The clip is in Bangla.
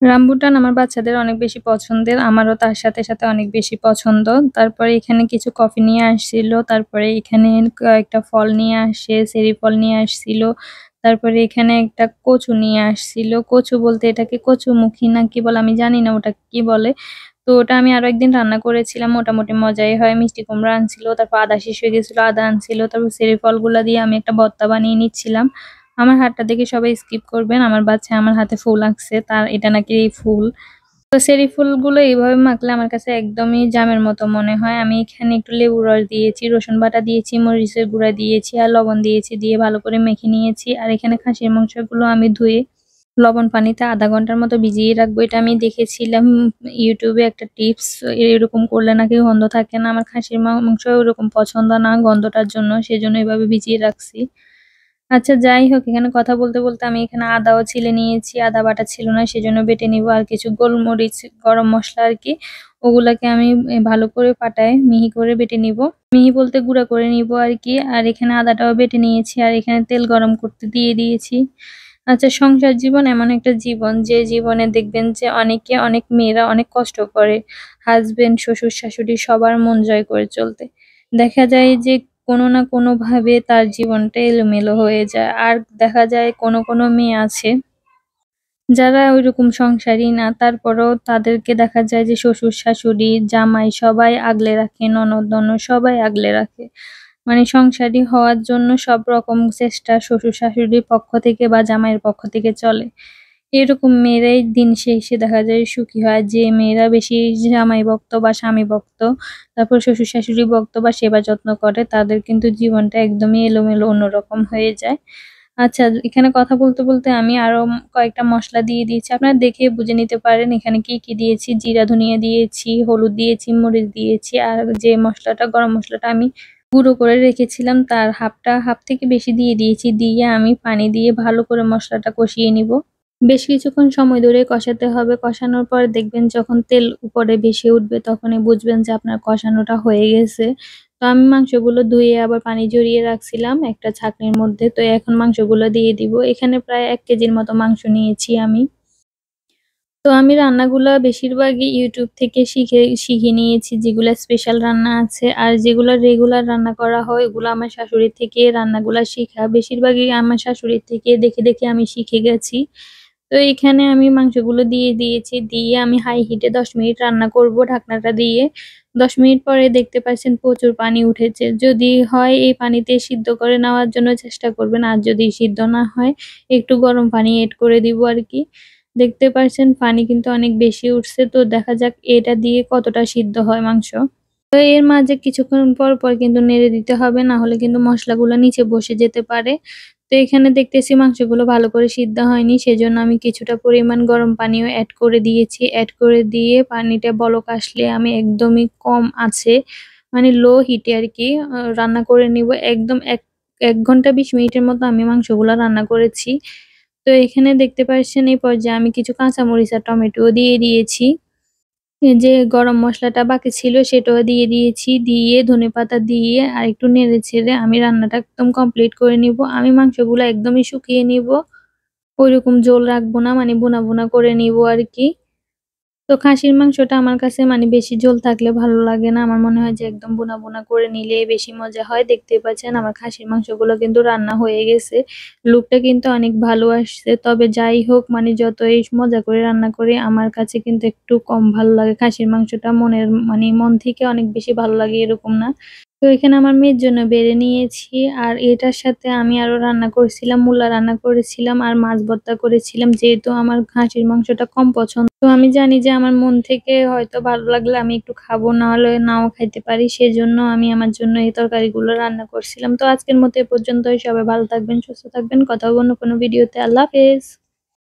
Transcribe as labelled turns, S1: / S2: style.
S1: রামবুটান আমার বাচ্চাদের অনেক বেশি পছন্দের। আমারও তার সাথে অনেক বেশি পছন্দ। তারপরে এখানে কিছু কফি নিয়ে আসছিল। তারপরে এখানে কয়েকটা ফল নিয়ে আসে, চেরি ফল নিয়ে আসছিল। তারপরে এখানে একটা কচু নিয়ে আসছিল। কচু বলতে এটাকে কচুমুখী না কি বলে আমি জানি না ওটা কি বলে। তো ওটা আমি আরো একদিন রান্না করেছিলাম। মোটামুটি মজাই হয়। মিষ্টি কুমড়া আনছিল, তারপর আদা শেষ হয়ে গেছিল, আদা আনছিল। তারপর চেরি ফলগুলা দিয়ে আমি একটা ভর্তা বানিয়ে নিচ্ছিলাম। আমার হাতটা দেখে সবাই স্কিপ করবেন। আমার বাচ্চা আমার হাতে ফুল আঁকছে। তার এটা নাকি ফুল। তো চেরি ফুলগুলো এইভাবে মাখলে আমার কাছে একদমই জামের মতো মনে হয়। আমি এখানে একটু লেবুর রস দিয়েছি, রসুন বাটা দিয়েছি, মরিচের গুঁড়া দিয়েছি আর লবণ দিয়েছি, দিয়ে ভালো করে মেখে নিয়েছি। আর এখানে খাসির মাংসগুলো আমি ধুয়ে লবণ পানিতে ০.৫ ঘন্টার মতো ভিজিয়ে রাখবো। এটা আমি দেখেছিলাম ইউটিউবে একটা টিপস। এরকম করলে নাকি গন্ধ থাকে না। আমার খাসির মাংস ওরকম পছন্দ না গন্ধটার জন্য, সেজন্য এভাবে ভিজিয়ে রাখছি। আচ্ছা যাই হোক, এখানে কথা বলতে আমি এখানে আদাও ছিলে নিয়েছি। আদা বাটা ছিল না, সেজন্য বেটে নিব। আর কিছু গোলমরিচ, গরম মসলা আরকি, ওগুলাকে আমি ভালো করে পাটায় মিহি করে বেটে নিব। মিহি বলতে গুঁড়া করে নিব আরকি। আর এখানে আদাটাও বেটে নিয়েছি। আর এখানে তেল গরম করতে দিয়ে দিয়েছি। আচ্ছা, সংসার জীবন এমন একটা জীবন যে জীবনে দেখবেন যে অনেক মেয়েরা অনেক কষ্ট করে হাসবেন্ড, শ্বশুর, শাশুড়ি সবার মন জয় করে চলতে। দেখা যায় যে কোনো না কোনোভাবে তার জীবনটা এলোমেলো হয়ে যায়। আর দেখা যায় কোনো মেয়ে আছে যারা ঐরকম সংসারী না, তারপরেও তাদেরকে দেখা যায় যে শ্বশুর-শাশুড়ি, জামাই সবাই আগলে রাখে, ননদ-ননদ সবাই আগলে রাখে। মানে সংসারী হওয়ার জন্য সব রকম চেষ্টা শ্বশুর-শাশুড়ির পক্ষ থেকে বা জামাইয়ের পক্ষ থেকে চলে। এরকম মেয়েরাই দিন শেষে দেখা যায় সুখী হয়। যে মেয়েরা বেশি জামাই ভক্ত বা স্বামী ভক্ত, তারপর শ্বশুর-শাশুড়ি ভক্ত বা সেবা যত্ন করে, তাদের কিন্তু জীবনটা একদমই এলোমেলো অন্যরকম হয়ে যায়। আচ্ছা, এখানে কথা বলতে আমি আরো কয়েকটা মসলা দিয়ে দিয়েছি। আপনারা দেখে বুঝে নিতে পারেন এখানে কি দিয়েছি। জিরা, ধনিয়া দিয়েছি, হলুদ দিয়েছি, মরিচ দিয়েছি। আর যে মসলাটা, গরম মসলাটা আমি গুঁড়ো করে রেখেছিলাম তার হাফ থেকে বেশি দিয়ে দিয়েছি। দিয়ে আমি পানি দিয়ে ভালো করে মসলাটা কষিয়ে নিব। বেশ কিছুক্ষণ সময় ধরে কষাতে হবে। কষানোর পর দেখবেন যখন তেল উপরে ভেসে উঠবে তখনই বুঝবেন যে আপনার কষানোটা হয়ে গেছে। তো আমি মাংসগুলো ধুয়ে আবার পানি ঝরিয়ে রাখছিলাম একটা ছাঁকনির মধ্যে। তো এখন মাংসগুলো দিয়ে দিব। এখানে প্রায় ১ কেজির মতো মাংস নিয়েছি আমি। তো আমি রান্নাগুলা বেশিরভাগই YouTube থেকে শিখে নিয়েছি, যেগুলা স্পেশাল রান্না আছে। আর যেগুলা রেগুলার রান্না করা হয় ওগুলো আমার শাশুড়ির থেকে রান্নাগুলা শিখা। বেশিরভাগই আমার শাশুড়ির থেকে দেখে আমি শিখে গেছি। তো এখানে আমি মাংসগুলো দিয়ে দিয়েছি। দিয়ে আমি হাই হিটে ১০ মিনিট রান্না করব ঢাকনাটা দিয়ে। ১০ মিনিট পরে দেখতে পাচ্ছেন প্রচুর পানি উঠেছে। যদি হয় এই পানিতে সিদ্ধ করে নেওয়ার জন্য চেষ্টা করবেন। আর যদি সিদ্ধ না হয় একটু গরম পানি এড করে দিব আরকি। দেখতে পাচ্ছেন পানি কিন্তু অনেক বেশি উঠছে। তো দেখা যাক এটা দিয়ে কতটা সিদ্ধ হয় মাংস। তো এর মাঝে কিছুক্ষণ পর কিন্তু নেড়ে দিতে হবে, না হলে কিন্তু মসলাগুলো নিচে বসে যেতে পারে। তো এখানে দেখতেছি মাংসগুলো ভালো করে সিদ্ধ হয়নি, সেজন্য আমি কিছুটা পরিমাণ গরম পানিও এড করে দিয়েছি। এড করে দিয়ে পানিটা বলক আসলে আমি একদমই কম আছে, মানে লো হিটে আরকি রান্না করে নিব। একদম ১ ঘন্টা ২০ মিনিটের মতো আমি মাংসগুলা রান্না করেছি। তো এখানে দেখতে পাচ্ছেন এই পর্যায়ে আমি কিছু কাঁচামরিচ আর টমেটোও দিয়ে দিয়েছি। এই যে গরম মসলাটা বাকি ছিল সেটাও দিয়ে দিয়েছি। দিয়ে ধনেপাতা দিয়ে আরেকটু নেড়েচেড়ে আমি রান্নাটা একদম কমপ্লিট করে নিব। আমি মাংসগুলা একদমই শুকিয়ে নিব। ঐরকম ঝোল রাখবো না, মানে ভুনা করে নিব আরকি। তো খাসির মাংসটা আমার কাছে মানে বেশি ঝোল থাকলে ভালো লাগে না। আমার মনে হয় যে একদম ভুনা করে নিলে বেশি মজা হয়। দেখতেই পাচ্ছেন আমার খাসির মাংসগুলো কিন্তু রান্না হয়ে গেছে। লুকটা কিন্তু অনেক ভালো আসছে। তবে যাই হোক, মানে যতই মজা করে রান্না করি আমার কাছে কিন্তু একটু কম ভালো লাগে। খাসির মাংসটা মন থেকে অনেক বেশি ভালো লাগে এরকম না। তো এখানে আমার মেয়ের জন্য বেড়ে নিয়েছি। আর এটার সাথে আমি আরো রান্না করেছিলাম, মূলা রান্না করেছিলাম আর মাছ ভর্তা করেছিলাম। যেহেতু আমার খাসির মাংসটা কম পছন্দ, তো আমি জানি যে আমার মন থেকে হয়তো ভালো লাগলে আমি একটু খাবো, না হলে নাও খাইতে পারি। সেজন্য আমি আমার জন্য এই তরকারিগুলো রান্না করছিলাম। তো আজকের মতো এ পর্যন্তই। সবাই ভালো থাকবেন, সুস্থ থাকবেন। কথা হবে অন্য কোনো ভিডিওতে। আল্লাহ হাফেজ।